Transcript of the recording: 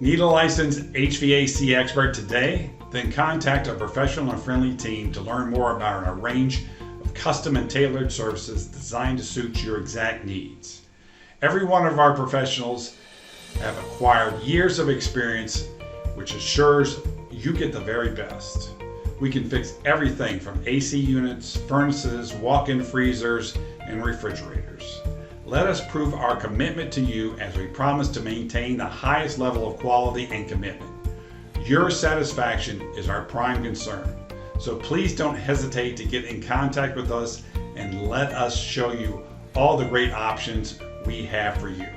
Need a licensed HVAC expert today? Then contact our professional and friendly team to learn more about our range of custom and tailored services designed to suit your exact needs. Every one of our professionals have acquired years of experience, which assures you get the very best. We can fix everything from AC units, furnaces, walk-in freezers, and refrigerators. Let us prove our commitment to you as we promise to maintain the highest level of quality and commitment. Your satisfaction is our prime concern, so please don't hesitate to get in contact with us and let us show you all the great options we have for you.